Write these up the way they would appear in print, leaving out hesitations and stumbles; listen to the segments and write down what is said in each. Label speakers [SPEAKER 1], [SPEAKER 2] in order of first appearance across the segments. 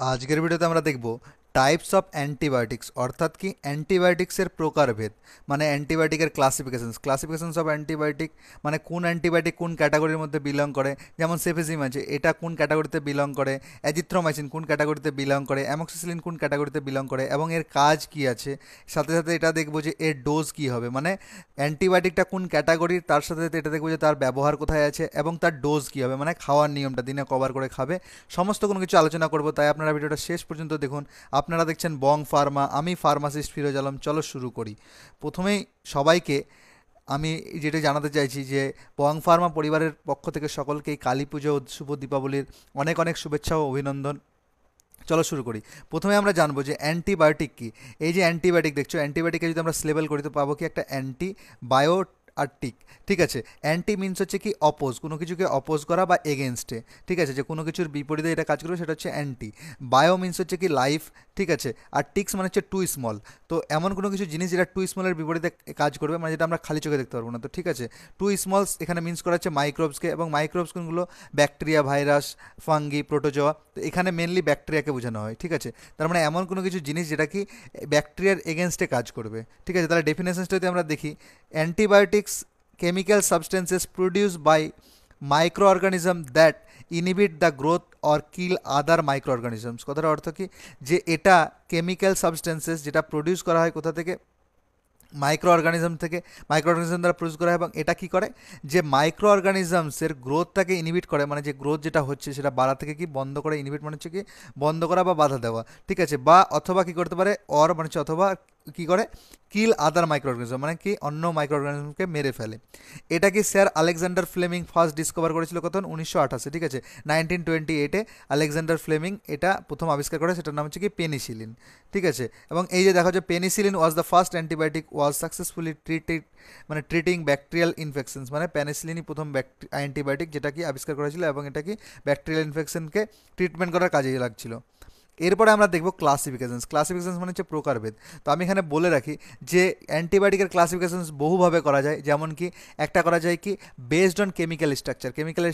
[SPEAKER 1] আজকের ভিডিওতে আমরা দেখব টাইপস অফ অ্যান্টিবায়োটিক্স, অর্থাৎ কি অ্যান্টিবায়োটিক্সের প্রকারভেদ, মানে অ্যান্টিবায়োটিকের ক্লাসিফিকেশনস অফ অ্যান্টিবায়োটিক, মানে কোন অ্যান্টিবায়োটিক কোন ক্যাটাগরির মধ্যে বিলং করে। যেমন সেফেজিম আছে, এটা কোন ক্যাটাগরিতে বিলং করে, অ্যাজিথ্রোমাইসিন কোন ক্যাটাগরিতে বিলং করে, অ্যামোক্সিসিলিন কোন ক্যাটাগরিতে বিলং করে এবং এর কাজ কি আছে। সাথে সাথে এটা দেখবো যে এর ডোজ কি হবে, মানে অ্যান্টিবায়োটিকটা কোন ক্যাটাগরির, তার সাথে সাথে এটা দেখবো যে তার ব্যবহার কোথায় আছে এবং তার ডোজ কি হবে, মানে খাওয়ার নিয়মটা দিনে কবার করে খাবে। সমস্ত কোনো কিছু আলোচনা করব, তাই আপনারা ভিডিওটা শেষ পর্যন্ত দেখুন। আপনারা দেখছেন বং ফার্মা, আমি ফার্মাসিস্ট ফিরোজ আলম। চলো শুরু করি। প্রথমেই সবাইকে আমি যেটা জানাতে চাইছি যে বং ফার্মা পরিবারের পক্ষ থেকে সকলকেই কালী পুজো ও শুভ দীপাবলির অনেক অনেক শুভেচ্ছা ও অভিনন্দন। চলো শুরু করি। প্রথমে আমরা জানবো যে অ্যান্টিবায়োটিক কি। এই যে অ্যান্টিবায়োটিক দেখছো, অ্যান্টিবায়োটিকে যদি আমরা স্লেবেল করি তো পাবো কি একটা অ্যান্টিবায়ো আর টিক। ঠিক আছে, অ্যান্টি মিনস হচ্ছে কি অপোজ, কোনো কিছুকে অপোজ করা বা এগেনস্টে। ঠিক আছে, যে কোনো কিছুর বিপরীতে এটা কাজ করবে সেটা হচ্ছে অ্যান্টি। বায়ো মিনস হচ্ছে কি লাইফ। ঠিক আছে, আর টিক্স মানে হচ্ছে টু স্মল। তো এমন কোনো কিছু জিনিস যেটা টু স্মলের বিপরীতে কাজ করবে, মানে যেটা আমরা খালি চোখে দেখতে পারবো না। তো ঠিক আছে, টু স্মলস এখানে মিনস করা হচ্ছে মাইক্রোবসকে, এবং মাইক্রোবস কোনগুলো, ব্যাকটেরিয়া, ভাইরাস, ফাঙ্গি, প্রোটোজোয়া। তো এখানে মেনলি ব্যাকটেরিয়াকে বোঝানো হয়। ঠিক আছে, তার মানে এমন কোনো কিছু জিনিস যেটা কি ব্যাকটেরিয়ার এগেনস্টে কাজ করবে। ঠিক আছে, তাহলে ডেফিনেশনসটা যদি আমরা দেখি, antibiotics chemical substances produced by microorganism that inhibit the growth or kill other microorganisms। কথার অর্থ কি, যে এটা কেমিক্যাল সাবস্টেন্সেস যেটা প্রডিউস করা হয় কোথা থেকে, মাইক্রো অর্গানিজম থেকে। মাইক্রো অর্গানিজম দ্বারা প্রডিউস করা হয় এবং এটা কি করে, যে মাইক্রো অর্গানিজমসের গ্রোথটাকে ইনহিবিট করে, মানে যে গ্রোথ যেটা হচ্ছে সেটা বাড়া থেকে কি বন্ধ করে। ইনহিবিট মানে হচ্ছে কি বন্ধ করা বা বাধা দেওয়া। ঠিক আছে, বা অথবা কি করতে পারে, অর মানে হচ্ছে অথবা কি করে, কিল আদার মাইক্রো অর্গানিজম, মানে কি অন্য মাইক্রো অর্গানিজমকে মেরে ফেলে। এটা কি sir Alexander Fleming first discover করেছিল কত, 1928। ঠিক আছে, 1928-এ আলেকজান্ডার ফ্লেমিং এটা প্রথম আবিষ্কার করে, সেটার নাম হচ্ছে কি পেনিসিলিন। ঠিক আছে, এবং এই যে দেখো যে penicillin was the first antibiotic was successfully treated, মানে ট্রিটিং ব্যাকটেরিয়াল ইনফেকশনস, মানে পেনিসিলিনই প্রথম অ্যান্টিবায়োটিক যেটা কি আবিষ্কার করেছিল এবং এটা কি ব্যাকটেরিয়াল ইনফেকশনকে ট্রিটমেন্ট করার কাজে লাগছিল। এরপরে আমরা দেখব ক্লাসিফিকেশনস মানে হচ্ছে প্রকারভেদ। তো আমি এখানে বলে রাখি যে অ্যান্টিবায়োটিকের ক্লাসিফিকেশনস বহুভাবে করা যায়। যেমন কি একটা করা যায় কি বেসড অন কেমিক্যাল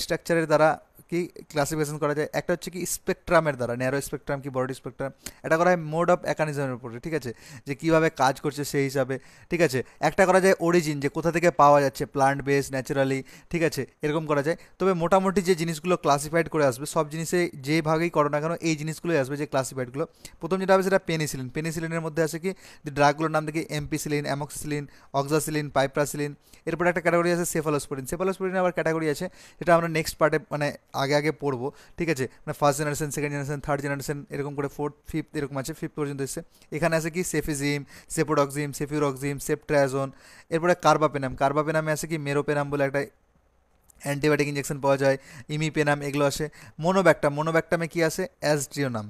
[SPEAKER 1] স্ট্রাকচারের দ্বারা কি ক্লাসিফিকেশন করা যায়। একটা হচ্ছে কি স্পেকট্রামের দ্বারা, ন্যারো স্পেকট্রাম কি বড় স্পেকট্রাম। এটা করা হয় মোড অফ অ্যাকানিজমের উপরে। ঠিক আছে, যে কীভাবে কাজ করছে সেই হিসাবে। ঠিক আছে, একটা করা যায় অরিজিন, যে কোথা থেকে পাওয়া যাচ্ছে, প্লান্ট বেস, ন্যাচারালি। ঠিক আছে, এরকম করা যায়। তবে মোটামুটি যে জিনিসগুলো ক্লাসিফাইড করে আসবে, সব জিনিসে যে ভাগেই করো না কেন এই জিনিসগুলোই আসবে যে ক্লাসিফাইডগুলো। প্রথম যেটা হবে সেটা পেনিসিলিনের মধ্যে আছে কি, যে ড্রাগগুলোর নাম দেখি এমপিসিলিন, অ্যামোক্সিসিলিন, অক্সাসিলিন, পাইপ্রাসিলিন। এরপরে একটা ক্যাটাগরি আছে সেফালোস্পোরিন আবার ক্যাটাগরি আছে, যেটা আমরা নেক্সট পার্টে মানে আগে আগে পড়বো। ঠিক আছে, মানে first generation, second generation, third generation, এরকম করে ফোর্থ ফিফথ এরকম আছে, ফিফথ পর্যন্ত এসছে। এখানে আছে কি সেফিজিম, সেপোডক্সিম, সেফিউরক্সিম, সেপট্রাজোন। এরপরে কার্বাপেনামে আছে কি মেরোপেনাম বলে একটা অ্যান্টিবায়োটিক ইঞ্জেকশন পাওয়া যায়, ইমিপেনাম, এগুলো আসে। মোনোব্যাক্টামে কি আছে, অ্যাজট্রিওনাম।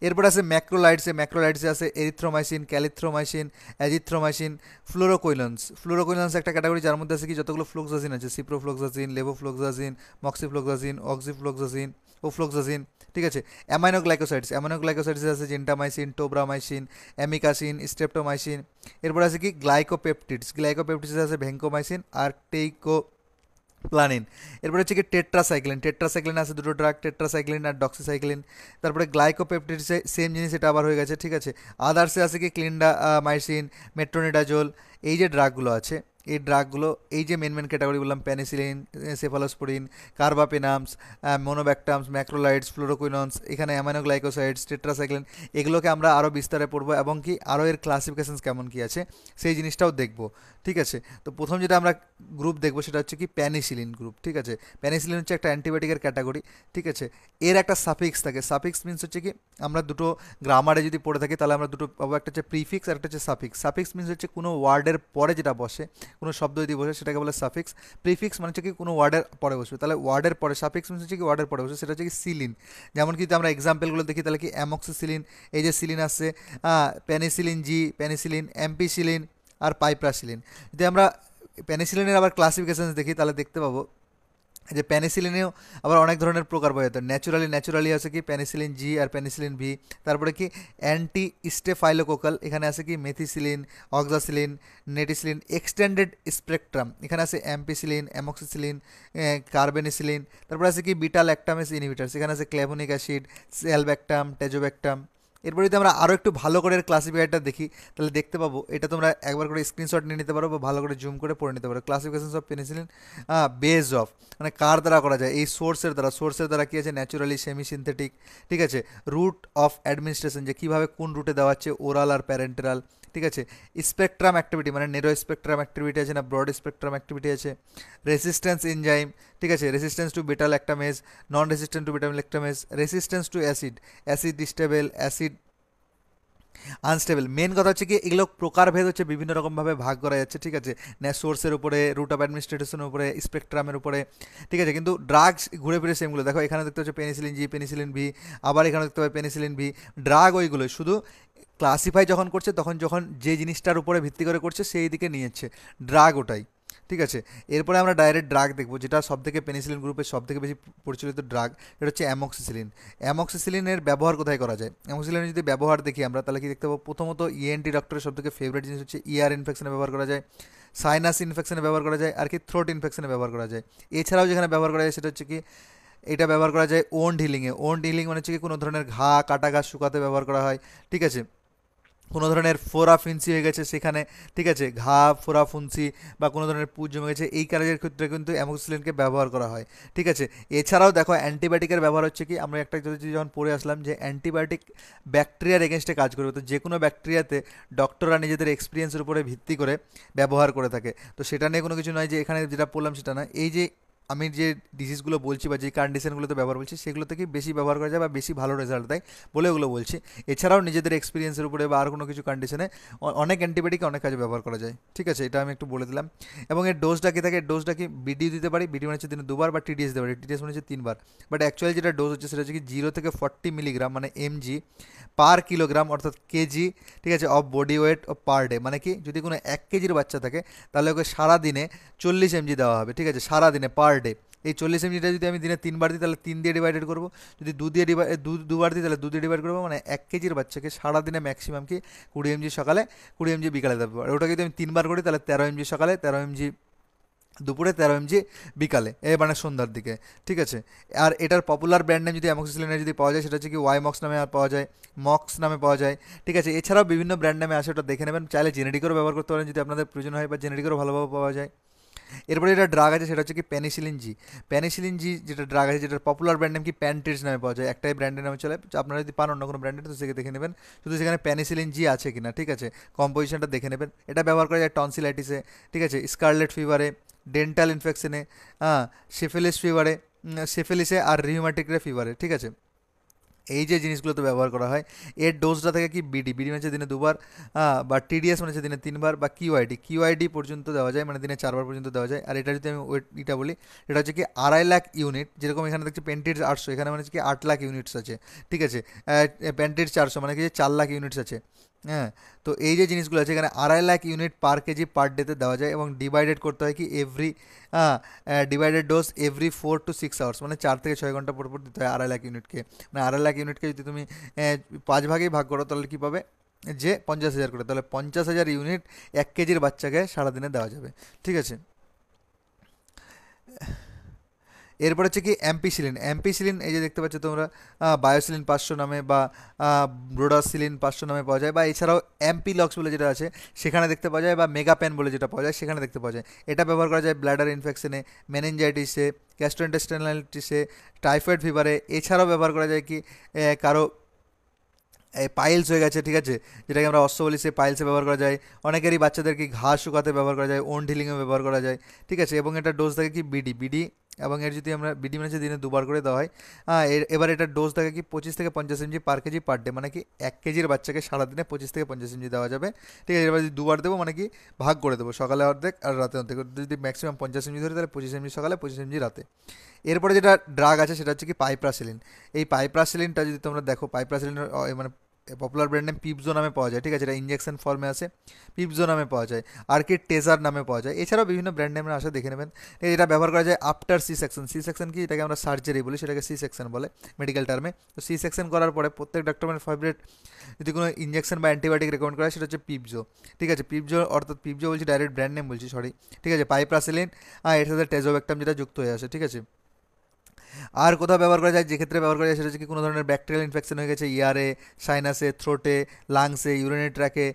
[SPEAKER 1] এরপর আছে ম্যাক্রোলাইটসে আছে এরিথ্রোমাইসিন, ক্যালিথ্রোমাইসিন, অ্যাজিথ্রোমাইসিন, ফ্লোরোকুইনন্স একটা ক্যাটাগরি, যার মধ্যে আছে কি যতগুলো ফ্লুক্সাজিন আছে, সিপ্রোফ্লক্সাজিন, লেভোফ্লক্সাজিন, মক্সিফ্লক্সাজিন, অক্সিফ্লক্সাজিন, ওফ্লক্সাজিন। ঠিক আছে, অ্যামাইনোগ্লাইকোসাইডস আছে জেন্টামাইসিন, টোব্রামাইসিন, অ্যামিকাসিন, স্ট্রেপ্টোমাইসিন। এরপর আছে কি গ্লাইকোপেপটিডস আছে ভেঙ্কোমাইসিন আর প্লানিন। এরপরে হচ্ছে কি টেট্রাসাইক্লিন আছে দুটো ড্রাগ, টেট্রাসাইক্লিন আর ডক্সিসাইক্লিন। তারপরে গ্লাইকোপেপটিডসে সেম জিনিস, এটা আবার হয়ে গেছে। ঠিক আছে, আদার্সে আছে কি ক্লিন্ডামাইসিন, মেট্রোনিডাজোল। এই যে ড্রাগগুলো আছে, এই ড্রাগগুলো, এই যে মেন ক্যাটাগরি বললাম, পেনিসিলিন, সেফালোস্পোরিন, কার্বাপেনামস, মোনোব্যাক্টামস, ম্যাক্রোলাইডস, ফ্লোরোকুইনন্স, এখানে অ্যামাইনোগ্লাইকোসাইডস, টেট্রাসাইক্লিন। এগুলোকে আমরা আরও বিস্তারে পড়বো এবং কি আরও এর ক্লাসিফিকেশনস কেমন কি আছে সেই জিনিসটাও দেখবো। ঠিক আছে, তো প্রথম যেটা আমরা গ্রুপ দেখবো সেটা হচ্ছে কি প্যানিসিলিন গ্রুপ। ঠিক আছে, প্যানিসিলিন হচ্ছে একটা অ্যান্টিবায়োটিকের ক্যাটাগরি। ঠিক আছে, এর একটা সাফিক্স থাকে, সাফিক্স মিনস হচ্ছে কি, আমরা দুটো গ্রামারে যদি পড়ে থাকি তাহলে আমরা দুটো পাবো, একটা হচ্ছে প্রিফিক্স আর একটা হচ্ছে সাফিক্স। সাফিক্স মিনস হচ্ছে কোনো ওয়ার্ডের পরে যেটা বসে, কোনো শব্দ যদি বসে সেটাকে বলে সাফিক্স। প্রিফিক্স মানে হচ্ছে কি কোনো ওয়ার্ডের পরে বসবে, তাহলে ওয়ার্ডের পরে। সাফিক্স মিনস হচ্ছে কি ওয়ার্ডের পরে বসে, সেটা হচ্ছে কি সিলিন। যেমন কি আমরা এক্সাম্পলগুলো দেখি তাহলে কি অ্যামক্সিসিলিন, এই যে সিলিন আসছে, পেনিসিলিন জি, পেনিসিলিন, এমপিসিলিন আর পাইপ্রাসিলিন। যদি আমরা পেনিসিলিনের আবার ক্লাসিফিকেশন দেখি তাহলে দেখতে পাবো যে পেনিসিলিনেও আবার অনেক ধরনের প্রকার পাওয়া যেত। ন্যাচুরালি আছে কি পেনিসিলিন জি আর পেনিসিলিন ভি। তারপরে কি অ্যান্টি স্টেফাইলোকোকাল, এখানে আছে কি মেথিসিলিন, অক্সাসিলিন, নেটিসিলিন। এক্সটেন্ডেড স্পেকট্রাম, এখানে আছে অ্যাম্পিসিলিন, অ্যামক্সিসিলিন, কার্বেনিসিলিন। তারপরে আছে কি বিটা ল্যাকটামেজ ইনহিবিটার, এখানে আছে ক্লেভোনিক অ্যাসিড, সেলব্যাকটাম, টেজোব্যাকটাম। এরপরে যদি আমরা আরও একটু ভালো করে ক্লাসিফায়ারটা দেখি, তাহলে দেখতে পাবো, এটা তোমরা একবার করে স্ক্রিনশট নিয়ে নিতে পারো বা ভালো করে জুম করে পড়ে নিতে পারো। Classification of penicillin base of, মানে কার দ্বারা করা যায়, এই সোর্সের দ্বারা কী আছে, ন্যাচুরালি, সেমি সিনথেটিক, ঠিক আছে। রুট অফ অ্যাডমিনিস্ট্রেশন, যে কীভাবে কোন রুটে দেওয়া হচ্ছে, ওরাল আর প্যারেন্টেরাল, ঠিক আছে। স্পেকট্রাম অ্যাক্টিভিটি, মানে নেরো স্পেকট্রাম অ্যাক্টিভিটি আছে না ব্রড স্পেকট্রাম অ্যাক্টিভিটি আছে। রেসিস্ট্যান্স এনজাইম, ঠিক আছে, resistance to beta lactamase, non resistant to beta lactamase, resistance to acid, acid stable, acid unstable. Main কথা হচ্ছে কি এগুলো প্রকারভেদ হচ্ছে বিভিন্ন রকমভাবে ভাগ করা যাচ্ছে, ঠিক আছে। সোর্সের উপরে, রুট অফ অ্যাডমিনিস্ট্রেশনের উপরে, স্পেকট্রামের উপরে, ঠিক আছে। কিন্তু ড্রাগস ঘুরে ফিরে সেমগুলো, দেখো এখানে দেখতে হচ্ছে পেনিসিলিন জি, পেনিসিলিন ভি, আবার এখানে দেখতে পাবে পেনিসিলিন ভি। ড্রাগ ওইগুলো শুধু ক্লাসিফাই যখন করছে তখন যে জিনিসটার উপরে ভিত্তি করে করছে সেই দিকে নিয়ে যাচ্ছে, ড্রাগ ওটাই, ঠিক আছে। এরপরে আমরা ডাইরেক্ট ড্রাগ দেখবো, যেটা সবথেকে পেনিসিলিন গ্রুপের সবথেকে বেশি পরিচালিত ড্রাগ, এটা হচ্ছে অ্যামক্সিসিলিন। অ্যামক্সিসিলিনের ব্যবহার কোথায় করা যায়, অ্যামক্সিসিলিনের যদি ব্যবহার দেখি আমরা, তাহলে কি দেখতে পাবো, প্রথমত ইএনটি ডক্টরের সবথেকে ফেভারিট জিনিস হচ্ছে ইয়ার ইনফেকশনে ব্যবহার করা যায়, সাইনাস ইনফেকশনে ব্যবহার করা যায়, আর কি থ্রোট ইনফেকশনে ব্যবহার করা যায়। এছাড়াও যেখানে ব্যবহার করা যায় সেটা হচ্ছে কি, এটা ব্যবহার করা যায় ওন্ড হিলিংয়ে। ওন্ড হিলিং মানে হচ্ছে কি কোনো ধরনের ঘা, কাটা ঘা শুকাতে ব্যবহার করা হয়, ঠিক আছে। কোনো ধরনের ফোড়া ফিন্সি হয়ে গেছে সেখানে, ঠিক আছে, ঘা, ফোড়া ফুন্সি বা কোনো ধরনের পুজ জমে গেছে, এই কাজের ক্ষেত্রে কিন্তু অ্যামোক্সিলিনকে ব্যবহার করা হয়, ঠিক আছে। এছাড়াও দেখো অ্যান্টিবায়োটিকের ব্যবহার হচ্ছে কি, আমরা একটা যদি যখন পড়ে আসলাম যে অ্যান্টিবায়োটিক ব্যাকটেরিয়ার এগেনস্টে কাজ করবে, তো যে কোনো ব্যাকটেরিয়াতে ডক্টররা নিজেদের এক্সপিরিয়েন্সের উপরে ভিত্তি করে ব্যবহার করে থাকে। তো সেটা নিয়ে কোনো কিছু নয় যে এখানে যেটা বললাম সেটা না, এই যে আমি যে ডিজিজগুলো বলছি বা যে কন্ডিশনগুলোতে ব্যবহার বলছি সেগুলো থেকে বেশি ব্যবহার করা যায় বা বেশি ভালো রেজাল্ট দেয় বলে ওগুলো বলছি। এছাড়াও নিজেদের এক্সপিরিয়েন্সের উপরে বা আর কোনো কিছু কন্ডিশনে অনেক অ্যান্টিবায়োটিক অনেক কাজে ব্যবহার করা যায়, ঠিক আছে, এটা আমি একটু বলে দিলাম। এবং এর ডোজটা কি থাকে, ডোজটা কি বিডি দিতে পারি, বিডি মানে হচ্ছে দিনে 2 বার, বা টিডিএস দিতে পারি, টিডিএস মানে হচ্ছে 3 বার। বাট অ্যাকচুয়ালি যেটা ডোজ হচ্ছে সেটা হচ্ছে কি 0 থেকে 40 মিলিগ্রাম মানে এমজি পার কিলোগ্রাম অর্থাৎ কেজি, ঠিক আছে, of body weight of per day. মানে কি যদি কোনো 1 কেজির বাচ্চা থাকে তাহলে ওকে সারাদিনে 40 এমজি দেওয়া হবে, ঠিক আছে, সারাদিনে পার ডে। এই 40 এমজিটা যদি আমি দিনে 3 বার দিই তাহলে 3 দিয়ে ডিভাইডেড করবো, যদি 2 বার দিই তাহলে 2 দিয়ে ডিভাইড করবো, মানে 1 কেজির বাচ্চাকে সারাদিনে ম্যাক্সিমাম কি 20 এমজি সকালে, 20 এমজি বিকালে দেবো। আর ওটা যদি আমি 3 বার করি তাহলে 13 এমজি সকালে, 13 এমজি দুপুরে, 13 এমজি বিকালে, মানে সন্ধ্যার দিকে, ঠিক আছে। আর এটার পপুলার ব্র্যান্ড নেম যদি অ্যামক্সিসিলিনের যদি পাওয়া যায় সেটা হচ্ছে কি ওয়াইমক্স নামে আর পাওয়া যায়, মক্স নামে পাওয়া যায়, ঠিক আছে। এছাড়াও বিভিন্ন ব্র্যান্ড নামে আসে, ওটা দেখে নেবেন, চাইলে জেনেরিকেরও ব্যবহার করতে পারেন যদি আপনাদের প্রয়োজন হয়, বা জেনেরিকেরও ভালোভাবে পাওয়া যায়। এরপরে যেটা ড্রাগ আছে সেটা হচ্ছে কি পেনিসিলিন জি। পেনিসিলিন জি যেটা ড্রাগ আছে, যেটার পপুলার ব্র্যান্ড নেম কি প্যান্টিডস নামে পাওয়া যায়, একটাই ব্র্যান্ডের নামে চলে। আপনারা যদি পান অন্য কোনো ব্র্যান্ডের তো সেকে দেখে নেবেন শুধু সেখানে পেনিসিলিন জি আছে কিনা, ঠিক আছে, কম্পোজিশনটা দেখে নেবেন। এটা ব্যবহার করা যায় টনসিলাইটিসে, ঠিক আছে, স্কারলেট ফিভারে, ডেন্টাল ইনফেকশনে, হ্যাঁ, সিফিলিস ফিভারে, সিফিলিসে আর রিউমাটিকের ফিভারে, ঠিক আছে। এই যে জিনিসগুলোতে ব্যবহার করা হয়। এর ডোজটা থেকে কি বিডি, বিডি মানে হচ্ছে দিনে 2 বার, বা টিডিএস মানে হচ্ছে দিনে 3 বার, বা কিউআইডি পর্যন্ত দেওয়া যায়, মানে দিনে 4 বার পর্যন্ত দেওয়া যায়। আর এটা যদি আমি এটা বলি, এটা হচ্ছে কি 2.5 লাখ ইউনিট, যেরকম এখানে দেখছি পেন্টিডস 800, এখানে মানে হচ্ছে কি 8 লাখ ইউনিটস আছে, ঠিক আছে। পেন্টিডস 400 মানে কি 4 লাখ ইউনিটস আছে, হ্যাঁ। তো এই যে জিনিসগুলো আছে এখানে 2.5 লাখ ইউনিট পার কেজি পার ডেতে দেওয়া যায়, এবং ডিভাইডেড করতে হয় কি every, divided dose every 4 to 6 hours, মানে 4 থেকে 6 ঘন্টা পর পর দিতে হয় 2.5 লাখ ইউনিটকে। মানে 2.5 লাখ ইউনিটকে যদি তুমি 5 ভাগেই ভাগ করো তাহলে কী পাবে, যে 50,000 করে, তাহলে 50,000 ইউনিট 1 কেজির বাচ্চাকে সারাদিনে দেওয়া যাবে, ঠিক আছে। এরপর হচ্ছে কি অ্যাম্পিসিলিন। অ্যাম্পিসিলিন এই যে দেখতে পাচ্ছ তোমরা, বায়োসিলিন 500 নামে বা ব্রোডাসিলিন 500 নামে পাওয়া যায়, বা এছাড়াও অ্যাম্পিলক্স বলে যেটা আছে সেখানে দেখতে পাওয়া যায়, বা মেগাপ্যান বলে যেটা পাওয়া যায় সেখানে দেখতে পাওয়া যায়। এটা ব্যবহার করা যায় ব্ল্যাডার ইনফেকশনে, মেনিনজাইটিসে, গ্যাস্ট্রোইন্টেস্টাইনালিটিসে, টাইফয়েড ফিভারে। এছাড়াও ব্যবহার করা যায় কি কারো পাইলস হয়ে গেছে, ঠিক আছে, যেটাকে আমরা অশ্ব বলি, সে পাইলসে ব্যবহার করা যায়। অনেকেরই বাচ্চাদেরকে ঘাস শুকাতে ব্যবহার করা যায়, ওন্ড হিলিংয়ে ব্যবহার করা যায়, ঠিক আছে। এবং এটা ডোজ থাকে কি বিডি, বিডি, এবং এর যদি আমরা বিডি মানে হচ্ছে দিনে 2 বার করে দেওয়া হয়। এবার এটার ডোজ থাকে কি 25 থেকে 50 এমজি পার কেজি পার ডে, মানে কি 1 কেজির বাচ্চাকে সারাদিনে 25 থেকে 50 এমজি দেওয়া যাবে, ঠিক আছে। এবার যদি 2 বার দেবো মানে কি ভাগ করে দেবো, সকালে অর্ধেক আর রাতে অর্ধেক, যদি ম্যাক্সিমাম 50 এমজি ধরে তাহলে 25 এমজি সকালে, 25 এমজি রাতে। এরপরে যেটা ড্রাগ আছে সেটা হচ্ছে কি পাইপ্রাসিলিন। এই পাইপ্রাসিলিনটা যদি তোমরা দেখো, পাইপ্রাসিলিনের মানে পপুলার ব্র্যান্ড নেম পিপজো নামে পাওয়া যায়, ঠিক আছে, এটা ইঞ্জেকশন ফর্মে আসে, পিপজো নামে পাওয়া যায়। আর কি টেজার নামে পাওয়া যায়, এছাড়াও বিভিন্ন ব্র্যান্ড নেমের আসে, দেখে নেবেন। এটা ব্যবহার করা যায় after C section. C section কি, এটাকে আমরা সার্জারি বলি, সেটাকে সি সেকশন বলে মেডিকেল টার্মে। তো সি সেকশন করার পরে প্রত্যেক ডাক্তার মানে ফেভারিট যদি কোনো ইঞ্জেকশন বা অ্যান্টিবায়োটিক রেকমেন্ড করা হয় সেটা হচ্ছে পিপজো, ঠিক আছে। পিপজো অর্থাৎ পিপজো বলছি, ডাইরেক্ট ব্র্যান্ড নেম বলছি, সরি, ঠিক আছে। পাইপ্রাসিলিন এর সাথে টেজোব্যাক্টাম যেটা যুক্ত হয়ে আসে, ঠিক আছে। আর কোথাও ব্যবহার করা যায়, যে ক্ষেত্রে ব্যবহার করা যায় সেটা হচ্ছে কি কোনো ধরনের ব্যাকটেরিয়াল ইনফেকশন হয়ে গেছে ইয়ারে, সাইনাসে, থ্রোটে, লাংসে, ইউরিনারি ট্র্যাকে,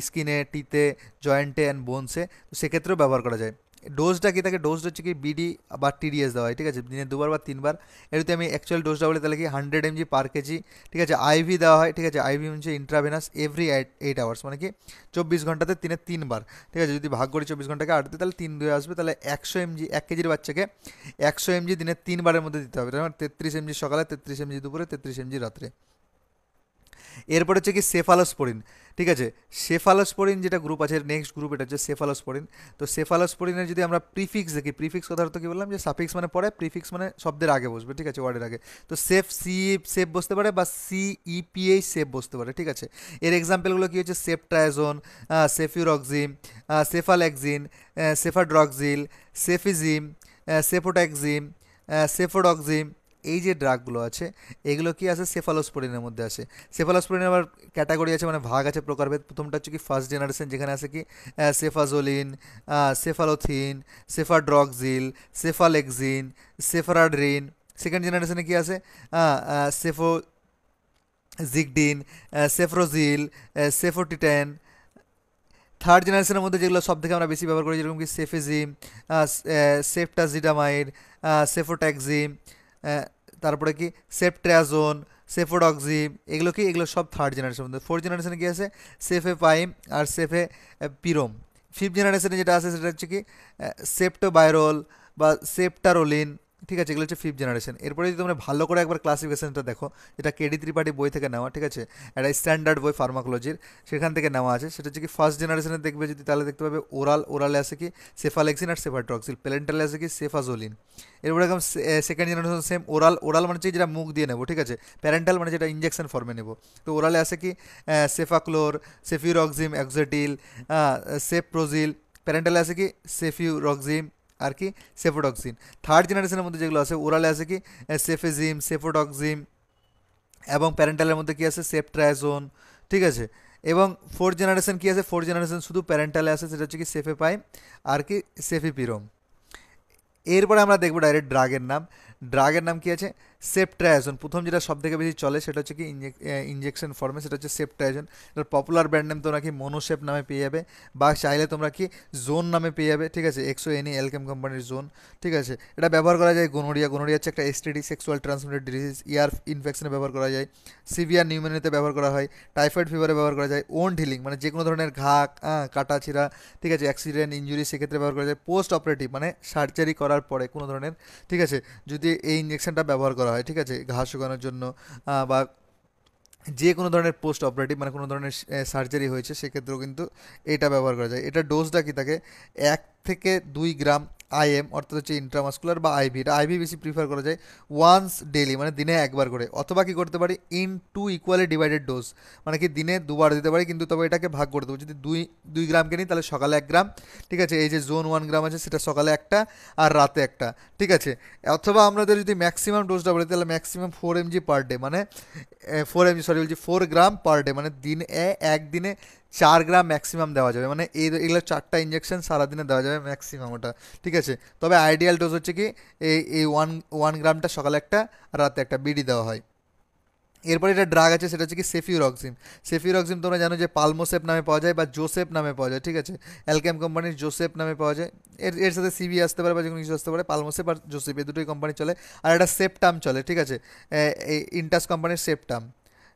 [SPEAKER 1] স্কিনে, টিতে, জয়েন্টে অ্যান্ড বোনসে, তো সেক্ষেত্রেও ব্যবহার করা যায়। ডোজটা কি থাকে, ডোজটা হচ্ছে কি বিডি বা টিডিএস দেওয়া হয়, ঠিক আছে, দিনে 2বার বা 3বার। এর যদি আমি অ্যাকচুয়াল ডোজটা বলি তাহলে কি 100 mg/kg, ঠিক আছে। আইভি দেওয়া হয়, ঠিক আছে, আইভি হচ্ছে ইন্ট্রাভেনাস এভরি 8 আওয়ার্স, মানে কি 24 ঘন্টাতে দিনে 3বার, ঠিক আছে। যদি ভাগ করি 24 ঘন্টাকে 8 দিয়ে, তাহলে 3 2 আসবে, তাহলে 100 mg, 1 কেজির বাচ্চাকে 100 mg দিনে 3বারের মধ্যে দিতে হবে, মানে 33 mg সকালে, 33 mg দুপুরে, 33 mg রাত্রে। এরপর হচ্ছে কি সেফালোস্পোরিন, ঠিক আছে। সেফালোস্পোরিন যেটা গ্রুপ আছে, নেক্সট গ্রুপ এটা হচ্ছে সেফালোস্পোরিন। তো সেফালোস্পোরিনের যদি আমরা প্রিফিক্স দেখি, প্রিফিক্স কথা তো কি বললাম, যে সাফিক্স মানে পরে, প্রিফিক্স মানে শব্দের আগে বসবে, ঠিক আছে, ওয়ার্ডের আগে। তো সেফ বসতে পারে, বা সিইপিএইচ সেফ বসতে পারে, ঠিক আছে। এর এক্সাম্পলগুলো কি হচ্ছে, সেফট্রায়াজোন, সেফিউরক্সিম, সেফালেক্সিন, সেফাড্রক্সিল, সেফিজিম, সেফোট্যাক্সিম, সেফোডক্সিম, এই যে ড্রাগগুলো আছে এগুলো কি আছে, সেফালোস্পোরিনের মধ্যে আসে। সেফালোস্পোরিনের আবার ক্যাটাগরি আছে, মানে ভাগ আছে, প্রকারভেদ। প্রথমটা হচ্ছে কি ফার্স্ট জেনারেশন, যেখানে আছে কি সেফাজোলিন, সেফালোথিন, সেফাড্রক্সিল, সেফালেক্সিন, সেফারাড্রিন। সেকেন্ড জেনারেশনে কি আছে, সেফোজিগডিন, সেফ্রোজিল, সেফোটিটেন। থার্ড জেনারেশনের মধ্যে যেগুলো সব থেকে আমরা বেশি ব্যবহার করি, যেরকম কি সেফেজিম, সেফটাজিডামাইড, সেফোট্যাক্সিম, তারপরে কি সেফট্রাজোন, সেফোডক্সিম, এগুলো কি, এগুলো সব থার্ড জেনারেশনের মধ্যে। ফোর্থ জেনারেশনে কি আছে, সেফে পাইম আর সেফে পিরোম। ফিফথ জেনারেশনে যেটা আছে সেটা হচ্ছে কি সেপ্টোবাইরল বা সেপ্টারোলিন, ঠিক আছে, এগুলো হচ্ছে ফিফথ জেনারেশন। এরপরে যদি তোমরা ভালো করে একবার ক্লাসিফিকেশনটা দেখো, যেটা কেডি ত্রিপাঠী বই থেকে নেওয়া, ঠিক আছে, একটা স্ট্যান্ডার্ড বই ফার্মাকোলজির, সেখান থেকে নেওয়া আছে। সেটা হচ্ছে কি ফার্স্ট জেনারেশনে দেখবে যদি, তাহলে দেখতে পাবে ওরালে আছে কি সেফালেক্সিন আর সেফাড্রক্সিল, প্যারেন্টালে আছে কি সেফাজোলিন। এরপরে একদম সেকেন্ড জেনারেশন সেম ওরাল মানে হচ্ছে যেটা মুখ দিয়ে নেবো, ঠিক আছে, প্যারেন্টাল মানে যেটা ইঞ্জেকশন ফর্মে নেবো। তো ওরালে আছে কি সেফাক্লোর, সেফিউরক্সিম, এক্সোটিল, সেফপ্রোজিল। প্যারেন্টালে আছে কি সেফিউরক্সিম আর কি সেফোডক্সিন। থার্ড জেনারেশনের মধ্যে যেগুলো আছে, ওরালে আছে কি সেফেজিম, সেফোডক্সিম, এবং প্যারেন্টালের মধ্যে কি আছে সেফট্রায়াজোন, ঠিক আছে। এবং ফোর্থ জেনারেশন কি আছে, ফোর্থ জেনারেশন শুধু প্যারেন্টালে আছে, সেটা হচ্ছে কি সেফেপাইম আর কি সেফিপিরোম। এরপরে আমরা দেখবো ডাইরেক্ট ড্রাগের নাম কি আছে, সেফট্রায়াজোন। প্রথম যেটা সব থেকে বেশি চলে সেটা হচ্ছে কি ইঞ্জেকশন ফর্মে, সেটা হচ্ছে সেফট্রায়াজোন। এটার পপুলার ব্র্যান্ড নেম তোমরা কি মনোশেপ নামে পেয়ে যাবে, বা চাইলে তোমরা কি জোন নামে পেয়ে যাবে, ঠিক আছে, এক্সো এলকেম কোম্পানির জোন, ঠিক আছে। এটা ব্যবহার করা যায় গোনোরিয়া হচ্ছে একটা এসটিডি, সেক্সুয়াল ট্রান্সমিটেড ডিজিজ, ইয়ার ইনফেকশনে ব্যবহার করা যায়, সিভিয়ার নিউমোনিয়াতে ব্যবহার করা হয়, টাইফয়েড ফিভারে ব্যবহার করা যায়, ওন্ড হিলিং মানে যে কোনো ধরনের ঘা, কাটা ছিঁড়া, ঠিক আছে, অ্যাক্সিডেন্ট, ইঞ্জুরি, সেক্ষেত্রে ব্যবহার করা যায়। পোস্ট অপারেটিভ মানে সার্জারি করার পরে কোনো ধরনের, ঠিক আছে, যদি এই ইঞ্জেকশনটা ব্যবহার করা হয়, ঠিক আছে, ঘা শুকানোর জন্য, বা যে কোনো ধরনের পোস্ট অপারেটিভ মানে কোনো ধরনের সার্জারি হয়েছে সেক্ষেত্রেও কিন্তু এটা ব্যবহার করা যায়। এটা ডোজটা কি থাকে, 1 থেকে 2 গ্রাম আইএম, অর্থাৎ হচ্ছে ইন্ট্রামাস্কুলার বা আইভি। এটা আইভি বেশি প্রিফার করা যায়, ওয়ান্স ডেলি মানে দিনে একবার করে, অথবা কি করতে পারি in two equally divided dose, মানে কি দিনে 2বার দিতে পারি, কিন্তু তবে এটাকে ভাগ করে দেবো। যদি দুই গ্রামকে নিই তাহলে সকালে 1 গ্রাম, ঠিক আছে, এই যে জোন 1 গ্রাম আছে সেটা সকালে একটা আর রাতে একটা, ঠিক আছে। অথবা আমাদের যদি ম্যাক্সিমাম ডোজটা বলি তাহলে ম্যাক্সিমাম 4 mg/ডে, মানে 4 mg, সরি বলছি 4 গ্রাম/ডে, মানে একদিনে 4 গ্রাম ম্যাক্সিমাম দেওয়া যাবে, মানে এগুলো 4টা ইঞ্জেকশন সারাদিনে দেওয়া যাবে ম্যাক্সিমাম ওটা, ঠিক আছে। তবে আইডিয়াল ডোজ হচ্ছে কি এই ওয়ান গ্রামটা সকালে একটা আর রাতে একটা বিডি দেওয়া হয়। এরপরে এটা ড্রাগ আছে, সেটা হচ্ছে কি সেফিউরক্সিম তোমরা জানো যে পালমোসেপ নামে পাওয়া যায় বা জোসেপ নামে পাওয়া যায়, ঠিক আছে, অ্যালকেম কোম্পানির জোসেপ নামে পাওয়া যায়। এর সাথে সিবি আসতে পারে বা যে কোনো কিছু আসতে পারে, পালমোসেপ আর জোসেপ এই দুটোই কোম্পানি চলে। আর একটা সেপটাম চলে, ঠিক আছে, এই ইন্টাস কোম্পানির সেপটাম,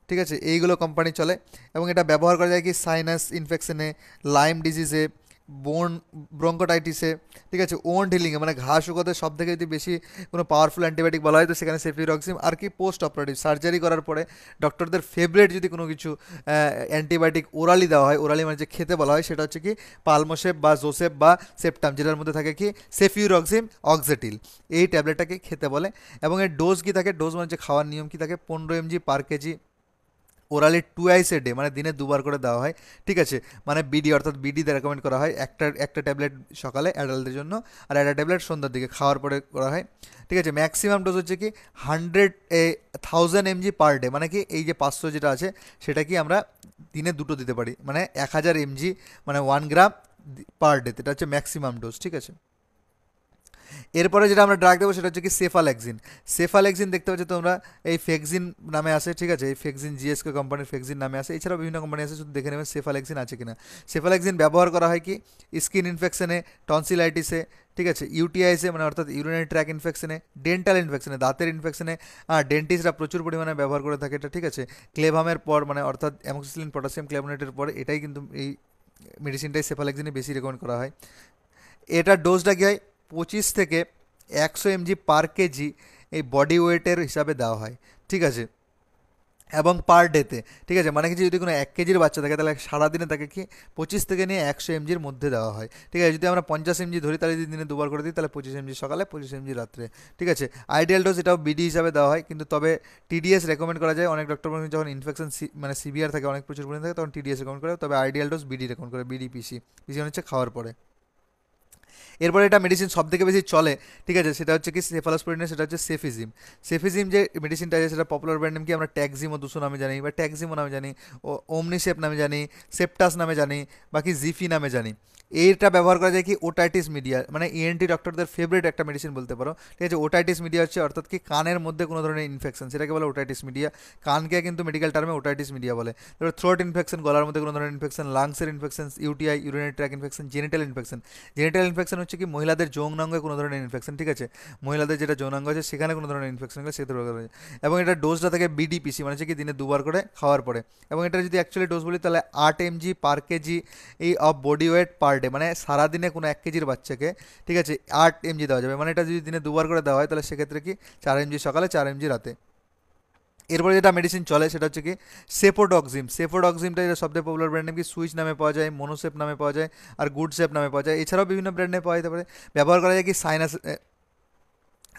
[SPEAKER 1] ঠিক আছে, এইগুলো কোম্পানি চলে। এবং এটা ব্যবহার করা যায় কি সাইনাস ইনফেকশনে, লাইম ডিজিজে, ব্রঙ্কোটাইটিসে, ঠিক আছে, ওন্ড হিলিংয়ে মানে ঘা শুকোতে সব থেকে যদি বেশি কোনো পাওয়ারফুল অ্যান্টিবায়োটিক বলা হয় তো সেখানে সেফিরক্সিম। আর কি পোস্ট অপারেটিভ সার্জারি করার পরে ডক্টরদের ফেভারিট যদি কোনো কিছু অ্যান্টিবায়োটিক ওরালি দেওয়া হয়, ওরালি মানে যে খেতে বলা হয়, সেটা হচ্ছে কি পালমোসেপ বা জোসেপ বা সেপটাম, যেটার মধ্যে থাকে কি সেফিউরক্সিম অক্সেটিল, এই ট্যাবলেটটাকে খেতে বলে। এবং এর ডোজ কি থাকে, ডোজ মানে যে খাওয়ার নিয়ম কি থাকে, 15 mg/kg ওরালি টুয়াইস এ ডে, মানে দিনে দুবার করে দেওয়া হয়, ঠিক আছে। মানে বিডি অর্থাৎ বিডিতে রেকমেন্ড করা হয় একটা ট্যাবলেট সকালে অ্যাডাল্টদের জন্য, আর একটা ট্যাবলেট সন্ধ্যার দিকে খাওয়ার পরে করা হয়, ঠিক আছে। ম্যাক্সিমাম ডোজ হচ্ছে কি 1000 mg পার ডে, মানে কি এই যে 500 যেটা আছে সেটা কি আমরা দিনে দুটো দিতে পারি, মানে 1000 mg, মানে 1 গ্রাম পার ডে, এটা হচ্ছে ম্যাক্সিমাম ডোজ, ঠিক আছে। এরপরে যেটা আমরা ড্রাগ দেবো সেটা হচ্ছে কি সেফালেক্সিন। সেফালেক্সিন দেখতে পাচ্ছ তোমরা, এই ফেক্সিন নামে আসে, ঠিক আছে। এই ফেক্সিন জিএসকে কোম্পানির ফেক্সিন নামে আসে, এছাড়াও বিভিন্ন কোম্পানি আছে, শুধু দেখে নেবেন সেফালেক্সিন আছে কিনা। সেফালেক্সিন ব্যবহার করা হয় কি স্কিন ইনফেকশনে, টনসিলাইটিসে, ঠিক আছে, ইউটিআইসে মানে অর্থাৎ ইউরিনারি ট্র্যাক ইনফেকশনে, ডেন্টাল ইনফেকশনে, দাঁতের ইনফেকশনে, ডেন্টিস্টরা প্রচুর পরিমাণে ব্যবহার করে থাকে এটা, ঠিক আছে। ক্লেভামের পর মানে অর্থাৎ অ্যামোক্সিসিলিন পটাশিয়াম ক্লেভোনেটের পর এটাই কিন্তু এই মেডিসিনটাই সেফালেক্সিনে বেশি রেকমেন্ড করা হয়। এটার ডোজটা কী হয়, 25 থেকে 100 mg পার কেজি এই বডি ওয়েটের হিসাবে দেওয়া হয়, ঠিক আছে, এবং পার ডেতে, ঠিক আছে। মানে কি যদি কোনো 1 কেজির বাচ্চা থাকে তাহলে সারাদিনে তাকে কি 25 থেকে নিয়ে 100 mg-র মধ্যে দেওয়া হয়, ঠিক আছে। যদি আমরা 50 mg ধরি তাহলে যদি দিনে দুবার করে দিই তাহলে 25 mg সকালে, 25 mg রাত্রে, ঠিক আছে। আইডিয়াল ডোজ এটাও বিডি হিসাবে দেওয়া হয়, কিন্তু তবে টিডিএস রেকমেন্ড করা যায়। অনেক ডক্টর যখন ইনফেকশন মানে সিভিয়ার থাকে, অনেক প্রচুর পরিমাণে থাকে, তখন টিডিএস রেকমেন্ড করে, তবে আইডিয়াল ডোজ বিডি রেকমেন্ড করে, বিডি পিসি, পিসি হচ্ছে খাওয়ার পরে। এরপরে এটা মেডিসিন সব থেকে বেশি চলে, ঠিক আছে, সেটা হচ্ছে কি সেফালোস্পোরিনের, সেটা হচ্ছে সেফিজিম। সেফিজিম যে মেডিসিনটা আছে সেটা পপুলার ব্র্যান্ড নেম কি আমরা ট্যাক্সিমো 200 নামে জানি, বা ট্যাক্সিমো নামে জানি, ও ওমনিসেপ নামে জানি, সেপ্টাস নামে জানি, বাকি জিফি নামে জানি। এইটা ব্যবহার করা যায় কি ওটাইটিস মিডিয়া, মানে ইএনটি ডক্টরদের ফেভারিট একটা মেডিসিন বলতে পারো, ঠিক আছে। ওটাইটিস মিডিয়া হচ্ছে অর্থাৎ কি কানের মধ্যে কোনো ধরনের ইনফেকশন, সেটাকে বলে ওটাইটিস মিডিয়া। কানকে কিন্তু মেডিকেল টার্মে ওটাইটিস মিডিয়া বলে। তারপরে থ্রোট ইনফেকশন, গলার মধ্যে কোনো ধরনের ইনফেকশন, লাংসের infection, UTI urinary tract infection, genital infection. Genital infection হচ্ছে কি মহিলাদের যৌনাঙ্গে কোনো ধরনের ইনফেকশন, ঠিক আছে, মহিলাদের যেটা যৌনাঙ্গ আছে সেখানে কোনো ধরনের ইনফেকশন হলে সেটা রোগ হয়। এবং এটা ডোজটা থাকে বিডিপিসি, মানে হচ্ছে কি দিনে দুবার করে খাওয়ার পরে। এবং এটা যদি অ্যাকচুয়ালি ডোজ বলি তাহলে 8 mg পার কেজি এই of body wait per day, মানে সারাদিনে কোনো 1 কেজির বাচ্চাকে, ঠিক আছে, 8 mg দেওয়া যাবে। মানে এটা যদি দিনে দুবার করে দেওয়া হয় তাহলে সেক্ষেত্রে কি 4 mg সকালে, 4 mg রাতে। এরপরে যেটা মেডিসিন চলে সেটা হচ্ছে কি সেফোডক্সিম। সেফোডক্সিমটা যেটা সবথেকে পপুলার ব্র্যান্ড নেম কি সুইচ নামে পাওয়া যায়, মনোসেপ নামে পাওয়া যায়, আর গুড সেপ নামে পাওয়া যায়। এছাড়াও বিভিন্ন ব্র্যান্ডে পাওয়া যেতে পারে। ব্যবহার করা যায় কি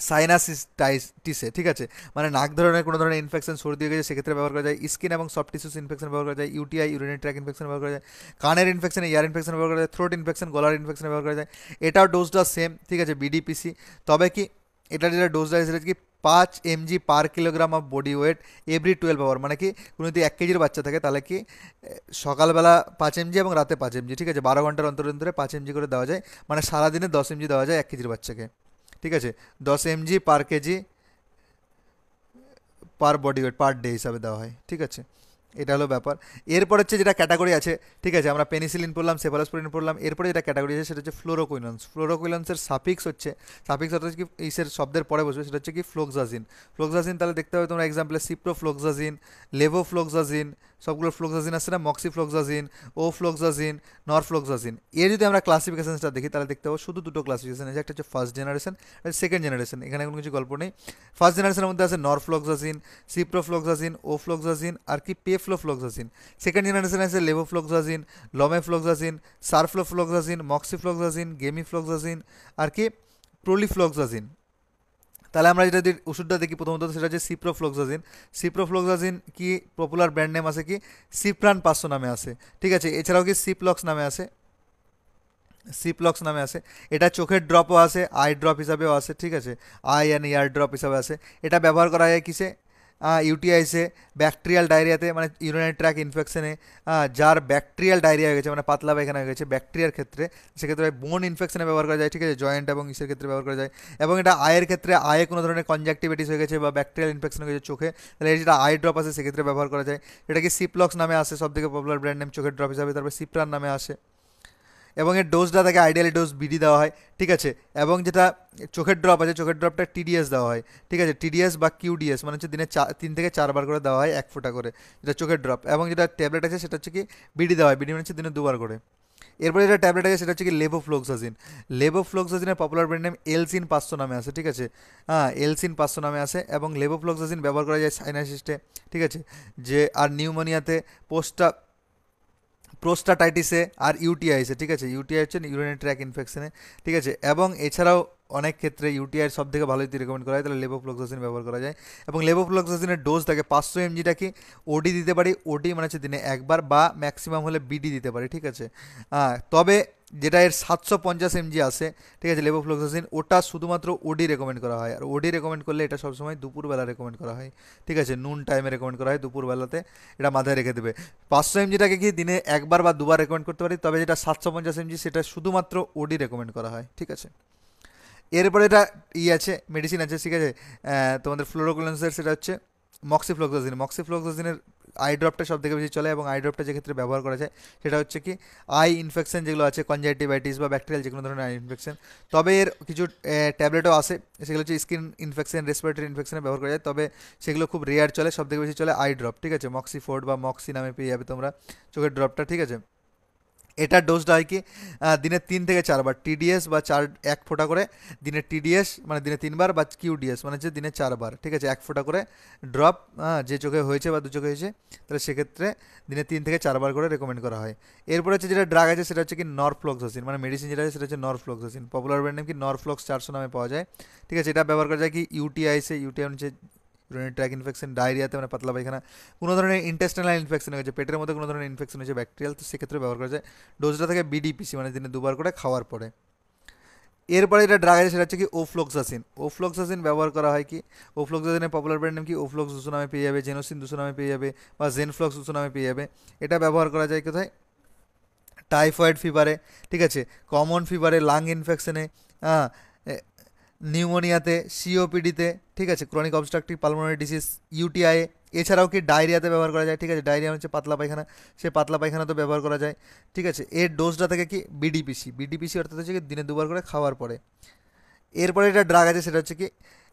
[SPEAKER 1] সাইনাসিসে, ঠিক আছে, মানে নাক ধরনের কোনো ধরনের ইনফেকশন, সর্দি হয়ে গেছে সেক্ষেত্রে ব্যবহার করা যায়। স্কিন এবং সফট টিস্যুস ইনফেকশন ব্যবহার করা যায়। ইউটিআই ইউরিনারি ট্র্যাক ইনফেকশন ব্যবহার করা যায়। কানের ইনফেকশন, ইয়ার ইনফেকশন ব্যবহার করা যায়। থ্রোট ইনফেকশন, গলার ইনফেকশন ব্যবহার করা যায়। এটাও ডোজটা সেম, ঠিক আছে, বিডিপিসি। তবে কি এটার যেটা ডোজটা আছে সেটা কি 5 mg per kilogram of body weight every 12 hour, মানে কি কোনো যদি 1 কেজির বাচ্চা থাকে তাহলে কি সকালবেলা 5 mg এবং রাতে 5 mg, ঠিক আছে, 12 ঘন্টার অন্তর অন্তরে 5 mg করে দেওয়া যায়, মানে সারাদিনে 10 mg দেওয়া যায় 1 কেজির বাচ্চাকে, ঠিক আছে। 10 mg পার কেজি পার বডি ওয়েট পার ডে হিসাবে দেওয়া হয়, ঠিক আছে। এটা হলো ব্যাপার। এরপর হচ্ছে যেটা ক্যাটাগরি আছে, ঠিক আছে, আমরা পেনিসিলিন পড়লাম, সেফালোস্পোরিন পড়লাম, এরপরে যেটা ক্যাটাগরি আছে সেটা হচ্ছে ফ্লোরোকুইনন্স। ফ্লোরোকুইনন্সের সাফিক্স হচ্ছে, সাফিক্স অর্থাৎ কি ইসের শব্দের পরে বসবে, সেটা হচ্ছে কি ফ্লোক্সাজিন। ফ্লোক্সাজিন তাহলে দেখতে হবে তোমরা এক্সাম্পলে সিপ্রোফ্লোক্সাজিন, লেভোফ্লোক্সাজিন, সবগুলো ফ্লোক্সাজিন আসছে না, মক্সিফ্লোক্সাজিন, ওফ্লোক্সাজিন, নরফ্লোক্সাজিন। এর যদি আমরা ক্লাসিফিকেশনটা দেখি তাহলে দেখতে পাবো শুধু দুটো ক্লাসিফিকেশন আছে, একটা হচ্ছে ফার্স্ট জেনারেশন, একটা সেকেন্ড জেনারেশন। এখানে কোনো কিছু গল্প নেই। ফার্স্ট জেনারেশনের মধ্যে আছে নরফ্লোক্সাজিন, সিপ্রোফ্লোক্সাজিন, ওফ্লোক্সাজিন, আর কি পেফ্লোফ্লোক্সাজিন। সেকেন্ড জেনারেশন আছে লেভোফ্লোক্সাজিন, লমেফ্লোক্সাজিন, সারফ্লোফ্লোক্সাজিন, মক্সিফ্লোক্সাজিন, গেমিফ্লোক্সাজিন, আর কি প্রোলিফ্লোক্সাজিন। তাহলে আমরা যেটা ওষুধটা দেখি প্রথমত সেটা হচ্ছে সিপ্রোফ্লোক্সাজিন। সিপ্রোফ্লোক্সাজিন কি পপুলার ব্র্যান্ড নেম আছে কি সিপ্রান 500 নামে আছে, ঠিক আছে। এছাড়াও কি সিপ্লক্স নামে আছে, সিপ্লক্স নামে আছে। এটা চোখের ড্রপও আছে, আই ড্রপ হিসাবেও আছে, ঠিক আছে, আই অ্যান্ড ইয়ার ড্রপ হিসাবে আছে। এটা ব্যবহার করা যায় কিসে, ইউটিআইসে, ব্যাকটেরিয়াল ডায়রিয়াতে, মানে ইউরিনারি ট্র্যাক ইনফেকশনে, যার ব্যাকটেরিয়াল ডায়রিয়া হয়ে গেছে, মানে পাতলা পায়খানা হয়ে গেছে ব্যাকটেরিয়ার ক্ষেত্রে, সেক্ষেত্রে বোন ইনফেকশনে ব্যবহার করা যায়, ঠিক আছে, জয়েন্ট এবং ইসের ক্ষেত্রে ব্যবহার করা যায়। এবং এটা আয়ের ক্ষেত্রে, আয়ে কোনো ধরনের কনজাক্টিভিটিস হয়ে গেছে বা ব্যাকটেরিয়াল ইনফেকশন হয়ে গেছে চোখে, তাহলে এই যেটা আই ড্রপ আছে সেক্ষেত্রে ব্যবহার করা যায়। এটা কি সিপ্লক্স নামে আসে, সব থেকে পপুলার ব্র্যান্ড নেম চোখের ড্রপ হিসাবে। তারপর সিপ্রান নামে আসে। এবং এর ডোজটা থাকে আইডিয়ালি ডোজ বিডি দেওয়া হয়, ঠিক আছে। এবং যেটা চোখের ড্রপ আছে, চোখের ড্রপটা টিডিএস দেওয়া হয়, ঠিক আছে, টিডিএস বা কিউডিএস, মানে হচ্ছে দিনে 3 থেকে 4 বার করে দেওয়া হয় 1 ফোঁটা করে, যেটা চোখের ড্রপ। এবং যেটা ট্যাবলেট আছে সেটা হচ্ছে কি বিডি দেওয়া হয়, বিডি মানে হচ্ছে দিনে 2 বার করে। এরপরে যেটা ট্যাবলেট আছে সেটা হচ্ছে কি লেভোফ্লোক্সাজিন। লেভোফ্লোক্সাজিনের পপুলার ব্র্যান্ড নেম এলসিন 500 নামে আছে, ঠিক আছে, এলসিন 500 নামে আছে। এবং লেভোফ্লোক্সাজিন ব্যবহার করা যায় সাইনাসিস্টে, ঠিক আছে, যে আর নিউমোনিয়াতে, প্রোস্টাটাইটিসে আর ইউটিআইসে, ঠিক আছে। ইউটিআই হচ্ছে ইউরিনারি ট্র্যাক ইনফেকশনে, ঠিক আছে। এবং এছাড়াও অনেক ক্ষেত্রে ইউটিআইয়ের সব থেকে ভালো যদি রেকমেন্ড করা হয় তাহলে লেভোফ্লক্সাসিন ব্যবহার করা যায়। এবং লেভোফ্লক্সাসিনের ডোজ থাকে 500 mg ওডি দিতে পারি, ওডি মানে হচ্ছে দিনে একবার, বা ম্যাক্সিমাম হলে বিডি দিতে পারি, ঠিক আছে। তবে যেটা এর 750 mg আছে, ঠিক আছে, লেভোফ্লক্সাসিন, ওটা শুধুমাত্র ওডি রেকমেন্ড করা হয়। আর ওডি রেকমেন্ড করলে এটা সবসময় দুপুরবেলা রেকমেন্ড করা হয়, ঠিক আছে, নুন টাইমে রেকমেন্ড করা হয়, দুপুরবেলাতে। এটা মাথায় রেখে দেবে। 500 mgটাকে কি দিনে একবার বা দুবার রেকমেন্ড করতে পারি, তবে যেটা 750 mg সেটা শুধুমাত্র ওডি রেকমেন্ড করা হয়, ঠিক আছে। এরপরে এটা আছে, মেডিসিন আছে, ঠিক আছে, তোমাদের ফ্লোরোকুলেন্সের, সেটা হচ্ছে মক্সিফ্লোক্সাসিন। মক্সিফ্লোক্সাসিনের আই ড্রপটা সব থেকে বেশি চলে, এবং আই ড্রপটা যে ক্ষেত্রে ব্যবহার করা যায় সেটা হচ্ছে কি আই ইনফেকশন যেগুলো আছে, কনজাংটিভাইটিস বা ব্যাকটেরিয়াল যে কোনো ধরনের আই ইনফেকশন। তবে এর কিছু ট্যাবলেটও আছে, সেগুলো হচ্ছে স্কিন ইনফেকশন, রেসপিরেটরি ইনফেকশনে ব্যবহার করা যায়, তবে সেগুলো খুব রেয়ার চলে। সব থেকে বেশি চলে আই ড্রপ, ঠিক আছে, মক্সিফোর্ড বা মক্সি নামে পেয়ে যাবে তোমরা, চোখের ড্রপটা, ঠিক আছে। এটার ডোজটা হয় কি দিনে 3 থেকে 4 বার টিডিএস বা 1 ফোঁটা করে দিনে, টিডিএস মানে দিনে 3 বার, বা কিউডিএস মানে হচ্ছে দিনে 4 বার, ঠিক আছে, 1 ফোঁটা করে ড্রপ, যে চোখে হয়েছে বা দু চোখে হয়েছে, তাহলে সেক্ষেত্রে দিনে 3 থেকে 4 বার করে রেকমেন্ড করা হয়। এরপরে হচ্ছে যেটা ড্রাগ আছে সেটা হচ্ছে কি নরফ্লক্সাসিন, মানে মেডিসিন যেটা আছে সেটা হচ্ছে নরফ্লক্সাসিন। পপুলার ব্র্যান্ড নেম কি নরফ্লক্স 400 নামে পাওয়া যায়, ঠিক আছে। এটা ব্যবহার করা যায় কি ইউটিআইসে, ইউটিআই হচ্ছে ইউরিনারি ট্র্যাক ইনফেকশন, ডায়রিয়াতে মানে পাতলা পায়খানা, কোনো ধরনের ইন্টেস্টাইনাল ইনফেকশন হয়েছে, পেটের মধ্যে কোনো ধরনের ইনফেকশন হয়েছে ব্যাকটেরিয়াল, তো সেক্ষেত্রে ব্যবহার করা যায়। ডোজটা থাকে বিডিপিসি, মানে দিনে দুবার করে খাওয়ার পরে। এরপরে এটা ড্রাগ আছে সেটা হচ্ছে কি ওফ্লক্সাসিন। ওফ্লক্সাসিন ব্যবহার করা হয় কি, ওফ্লক্সাসিনের পপুলার ব্র্যান্ড নেম কি ওফ্লক্স 200 নামে পেয়ে যাবে, জেনোসিন 200 নামে পেয়ে যাবে, বা জেনফ্লক্স 200 নামে পেয়ে যাবে। এটা ব্যবহার করা যায় কোথায়, টাইফয়েড ফিভারে, ঠিক আছে, কমন ফিভারে, লাং ইনফেকশনে, হ্যাঁ, নিউমোনিয়াতে, সিওপিডিতে, ঠিক আছে, chronic obstructive pulmonary disease, UTI. এছাড়াও কি ডায়রিয়াতে ব্যবহার করা যায়, ঠিক আছে, ডায়রিয়া হচ্ছে পাতলা পায়খানা, সে পাতলা পায়খানাতেও ব্যবহার করা যায়, ঠিক আছে। এর ডোজটা থেকে কি বিডিপিসি, বিডিপিসি অর্থাৎ হচ্ছে কি দিনে দুবার করে খাওয়ার পরে। এরপরে এটা ড্রাগ আছে সেটা হচ্ছে কি,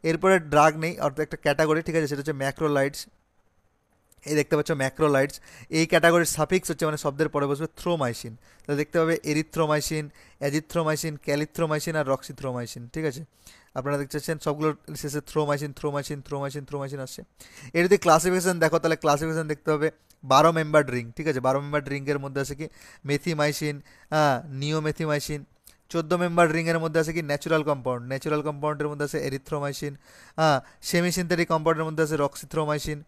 [SPEAKER 1] এরপরে ড্রাগ নেই অর্থাৎ একটা ক্যাটাগরি, ঠিক আছে, সেটা হচ্ছে ম্যাক্রোলাইডস। এই দেখতে পাচ্ছ ম্যাক্রোলাইটস, এই ক্যাটাগরির সাফিক্স হচ্ছে মানে শব্দের পরে বসবে থ্রোমাইসিন, তাহলে দেখতে পাবে এরিথ্রোমাইসিন, অ্যাজিথ্রোমাইসিন, ক্যালিথ্রোমাইসিন আর রক্সিথ্রোমাইসিন, ঠিক আছে। আপনারা দেখতে পাচ্ছেন সবগুলোর শেষে থ্রোমাইসিন থ্রোমাইসিন থ্রোমাইসিন থ্রোমাইসিন আসছে। এর যদি ক্লাসিফিকেশন দেখো তাহলে ক্লাসিফিকেশন দেখতে হবে 12 মেম্বার ড্রিঙ্ক, ঠিক আছে, 12 মেম্বার ড্রিঙ্কের মধ্যে আছে কি মেথিমাইসিন, নিওমেথিমাইসিন। 14 মেম্বার রিংয়ের মধ্যে আছে কি ন্যাচুরাল কম্পাউন্ড, ন্যাচুরাল কম্পাউন্ডের মধ্যে আছে এরিথ্রোমাইসিন, সেমি সিনথেটিক কম্পাউন্ডের মধ্যে আছে রক্সিথ্রোমাইসিন,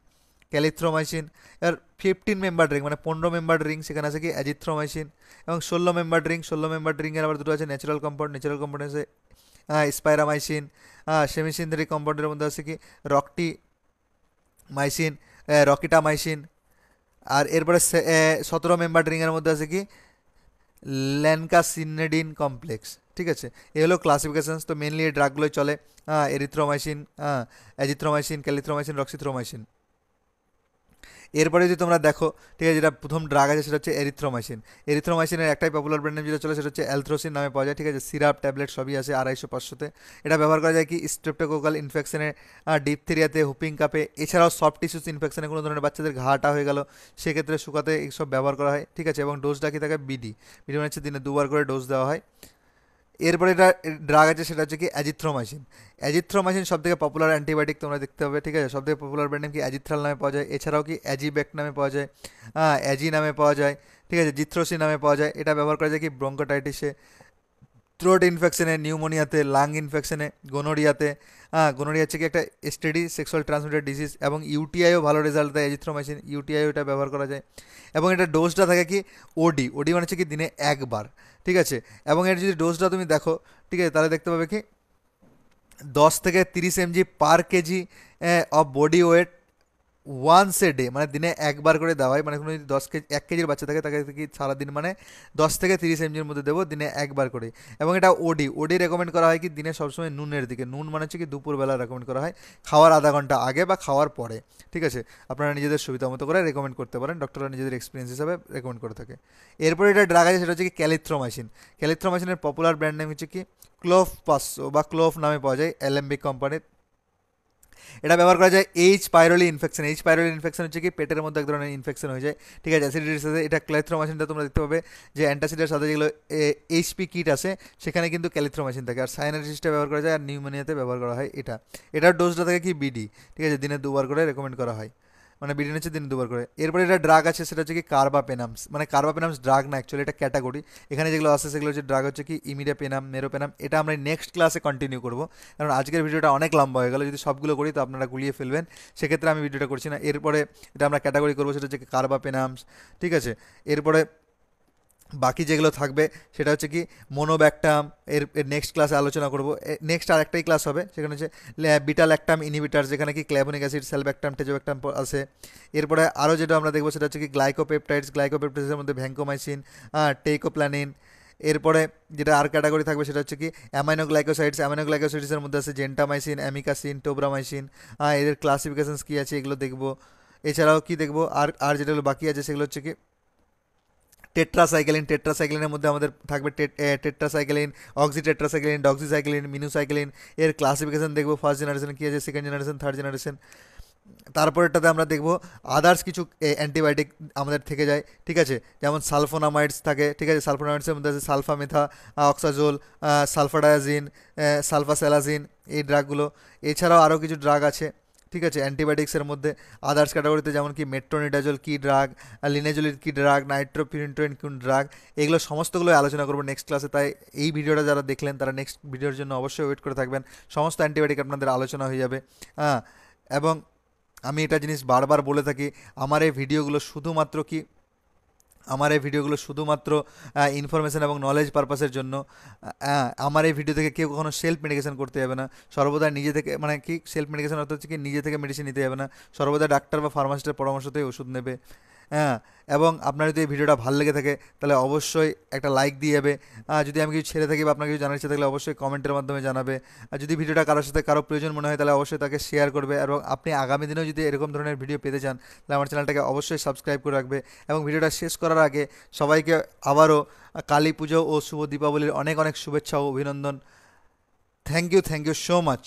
[SPEAKER 1] ক্যালিথ্রোমাইসিন। আর 15 মেম্বার রিং মানে 15 মেম্বার রিং, সেখানে আছে কি অ্যাজিথ্রোমাইসিন। এবং 16 মেম্বার রিং, 16 মেম্বার রিংয়ের আবার দুটো আছে ন্যাচুরাল কম্পাউন্ড, ন্যাচুরাল কম্পাউন্ড আছে স্পাইরামাইসিন। সেমি সিনথেটিক কম্পাউন্ডের মধ্যে আছে কি রকটি মাইসিন, রকিটামাইসিন। আর এরপরে 17 মেম্বার রিংয়ের মধ্যে আছে কি ল্যানকাসিনেডিন কমপ্লেক্স, ঠিক আছে। এ হলো ক্লাসিফিকেশনস। তো মেনলি এই ড্রাগগুলোই চলে, এরিথ্রোমাইসিন, অ্যাজিথ্রোমাইসিন, ক্যালিথ্রোমাইসিন, রক্সিথ্রোমাইসিন। এরপরে যদি তোমরা দেখো, ঠিক আছে, যেটা প্রথম ড্রাগ আছে সেটা হচ্ছে এরিথ্রোমাইসিন। এরিথ্রোমাইসিনের একটাই পপুলার ব্র্যান্ড নেম যেটা চলে সেটা হচ্ছে অ্যালথ্রোসিন নামে পাওয়া যায়, ঠিক আছে, সিরাপ ট্যাবলেট সবই আছে 250-500-তে। এটা ব্যবহার করা যায় কি স্ট্রেপ্টোকোকাল ইনফেকশনে, ডিপথেরিয়াতে, হুপিং কাপে, এছাড়াও সফট টিস্যুস ইনফেকশনে, কোনো ধরনের বাচ্চাদের ঘাটা হয়ে গেল সেক্ষেত্রে শুকাতে এইসব ব্যবহার করা হয়, ঠিক আছে। এবং ডোজটা কি থাকে বিডি, বিডি মানে হচ্ছে দিনে দুবার করে ডোজ দেওয়া হয়। এরপরে এটা ড্রাগ আছে সেটা হচ্ছে কি অ্যাজিথ্রোমাইসিন। অ্যাজিথ্রোমাইসিন সব থেকে পপুলার অ্যান্টিবায়োটিক তোমরা দেখতে পাবে, ঠিক আছে, সব থেকে পপুলার ব্র্যান্ড নেম কি অ্যাজিথ্রাল নামে পাওয়া যায়, এছাড়াও কি অ্যাজিব্যাক নামে পাওয়া যায়, অ্যাজি নামে পাওয়া যায়, ঠিক আছে, জিথ্রোসি নামে পাওয়া যায়। এটা ব্যবহার করা যায় কি ব্রঙ্কোটাইটিসে, থ্রোট ইনফেকশনে, নিউমোনিয়াতে, লাং ইনফেকশনে, গোনোরিয়াতে। গোনোরিয়া হচ্ছে কি একটা এসটিডি, সেক্সুয়াল ট্রান্সমিটেড ডিজিজ। এবং ইউটিআইও ভালো রেজাল্ট দেয় এজিথ্রোমাইসিন, ইউটিআইও এটা ব্যবহার করা যায়। এবং এটা ডোজটা থাকে কি ওডি, ওডি মানে হচ্ছে কি দিনে একবার, ঠিক আছে। এবং এর যদি ডোজটা তুমি দেখো, ঠিক আছে, তাহলে দেখতে পাবে কি 10 থেকে 30 mg per KG of body weight once a day, মানে দিনে একবার করে দেওয়া হয়। মানে কোনো যদি 10 কেজি 1 কেজির বাচ্চা থাকে তাকে কি সারাদিন মানে 10 থেকে 30 mg-র মধ্যে দেবো দিনে একবার করে। এবং এটা ওডি, ওডি রেকমেন্ড করা হয় কি দিনে সবসময় নুনের দিকে, নুন মানে হচ্ছে কি দুপুরবেলা রেকমেন্ড করা হয়, খাওয়ার আধা ঘন্টা আগে বা খাওয়ার পরে, ঠিক আছে। আপনারা নিজেদের সুবিধা মতো করে রেকমেন্ড করতে পারেন, ডক্টররা নিজেদের এক্সপিরিয়েন্স হিসাবে রেকমেন্ড করে থাকে। এরপরে এটা ড্রাগ আছে সেটা হচ্ছে কি ক্যালিথ্রোমাইসিন। ক্যালিথ্রোমাইসিনের পপুলার ব্র্যান্ড নেম হচ্ছে কি ক্লোভ 500 বা ক্লোভ নামে পাওয়া যায়, অ্যালেম্বিক কোম্পানির। এটা ব্যবহার করা যায় এইচ পাইরোলি ইনফেকশন। এইচ পাইরোলি ইনফেকশন হচ্ছে কি পেটের মধ্যে এক ধরনের ইনফেকশন হয়ে যায়, ঠিক আছে, অ্যাসিডিটির সাথে। এটা ক্যালিথ্রোমাইসিনটা তোমরা দেখতে পাবে যে অ্যান্টাসিডের সাথে যেগুলো এইচপি কিট আছে সেখানে কিন্তু ক্যালিথ্রোমাইসিন থাকে। আর সাইনারিসিসটা ব্যবহার করা যায়, আর নিউমোনিয়াতে ব্যবহার করা হয় এটা। এটার ডোজটা থাকে কি বিডি, ঠিক আছে, দিনে দুবার করে রেকমেন্ড করা হয়। মানে বিডিএন হচ্ছে দিনে 2বার করে। এরপরে এটা ড্রাগ আছে, সেটা হচ্ছে কি কার্বাপেনামস, মানে কার্বাপেনামস ড্রাগ না, অ্যাকচুয়ালি এটা ক্যাটাগরি। এখানে যেগুলো আছে সেগুলো হচ্ছে ড্রাগ হচ্ছে কি ইমিডাপেনাম, মেরোপেনাম। এটা আমরা নেক্সট ক্লাসে কন্টিনিউ করবো, কারণ আজকের ভিডিওটা অনেক লম্বা হয়ে গেল, যদি সবগুলো করি তো আপনারা গুলিয়ে ফেলবেন, সেক্ষেত্রে আমি ভিডিওটা করছি না। এরপরে এটা আমরা ক্যাটাগরি করবো, সেটা হচ্ছে কি কার্বাপেনামস, ঠিক আছে। এরপরে বাকি যেগুলো থাকবে সেটা হচ্ছে কি মোনোব্যাকটাম, এর নেক্সট ক্লাসে আলোচনা করব। নেক্সট আরেকটাই ক্লাস হবে, সেখানে হচ্ছে বিটা ল্যাকটাম ইনহিবিটার, যেখানে কি ক্ল্যাভোনিক অ্যাসিড, সেলব্যাকটাম, টেজোব্যাকটাম আছে। এরপরে আরও যেটা আমরা দেখবো সেটা হচ্ছে কি গ্লাইকোপেপটাইডস, গ্লাইকোপেপটাইডসের মধ্যে ভ্যাঙ্কোমাইসিন, টেইকোপ্ল্যানিন। এরপরে যেটা আর ক্যাটাগরি থাকবে সেটা হচ্ছে কি অ্যামাইনোগ্লাইকোসাইডস, অ্যামাইনোগ্লাইকোসাইডসের মধ্যে আছে জেন্টামাইসিন, অ্যামিকাসিন, টোব্রামাইসিন। এদের ক্লাসিফিকেশনস কী আছে এগুলো দেখবো। এছাড়াও কি দেখবো, আর আর যেগুলো বাকি আছে সেগুলো হচ্ছে কি টেট্রাসাইক্লিন, টেট্রাসাইক্লিনের মধ্যে আমাদের থাকবে টেট্রাসাইক্লিন, অক্সিটেট্রাসাইক্লিন, ডক্সিসাইক্লিন, মিনুসাইক্লিন। এর ক্লাসিফিকেশন দেখবো, ফার্স্ট জেনারেশন কী আছে, সেকেন্ড জেনারেশন, থার্ড জেনারেশন। তারপরেরটাতে আমরা দেখবো আদার্স কিছু অ্যান্টিবায়োটিক আমাদের থেকে যায়, ঠিক আছে, যেমন সালফোনামাইডস থাকে, ঠিক আছে। সালফোনামাইডসের মধ্যে আছে সালফামেথা, অক্সাজোল, সালফাডায়াজিন, সালফাস্যালাজিন, এই ড্রাগগুলো। এছাড়াও আরও কিছু ড্রাগ আছে, ঠিক আছে, অ্যান্টিবায়োটিক্সের মধ্যে আদার্স ক্যাটাগরিতে, যেমন কি মেট্রোনিডাজল কী ড্রাগ, লিনেজলিন কী ড্রাগ, নাইট্রোপিরিন্টোইন কোন ড্রাগ, এগুলো সমস্তগুলো আলোচনা করবো নেক্সট ক্লাসে। তাই এই ভিডিওটা যারা দেখলেন তারা নেক্সট ভিডিওর জন্য অবশ্যই ওয়েট করে থাকবেন, সমস্ত অ্যান্টিবায়োটিক আপনাদের আলোচনা হয়ে যাবে। হ্যাঁ, এবং আমি এটা জিনিস বারবার বলে থাকি, আমার এই ভিডিওগুলো শুধুমাত্র কি আমার এই ভিডিওগুলো শুধুমাত্র ইনফরমেশন এবং নলেজ পারপাসের জন্য। আমার এই ভিডিও থেকে কেউ কখনো সেলফ মেডিকেশন করতে যাবে না, সর্বদা নিজে থেকে, মানে কি সেলফ মেডিকেশন অর্থ হচ্ছে কি নিজে থেকে মেডিসিন নিতে যাবে না, সর্বদা ডাক্তার বা ফার্মাসিস্টের পরামর্শতেই ওষুধ নেবে। হ্যাঁ, এবং আপনার যদি এই ভিডিওটা ভালো লেগে থাকে তাহলে অবশ্যই একটা লাইক দিয়ে যাবে। যদি আমি কিছু ছেড়ে থাকি বা আপনার কিছু জানার ইচ্ছে থাকলে অবশ্যই কমেন্টের মাধ্যমে জানাবে। আর যদি ভিডিওটা কারোর সাথে কারো প্রয়োজন মনে হয় তাহলে অবশ্যই তাকে শেয়ার করবে। এবং আপনি আগামী দিনেও যদি এরকম ধরনের ভিডিও পেতে চান তাহলে আমার চ্যানেলটাকে অবশ্যই সাবস্ক্রাইব করে রাখবে। এবং ভিডিওটা শেষ করার আগে সবাইকে আবারও কালী পুজো ও শুভ দীপাবলির অনেক অনেক শুভেচ্ছা ও অভিনন্দন। Thank you so much.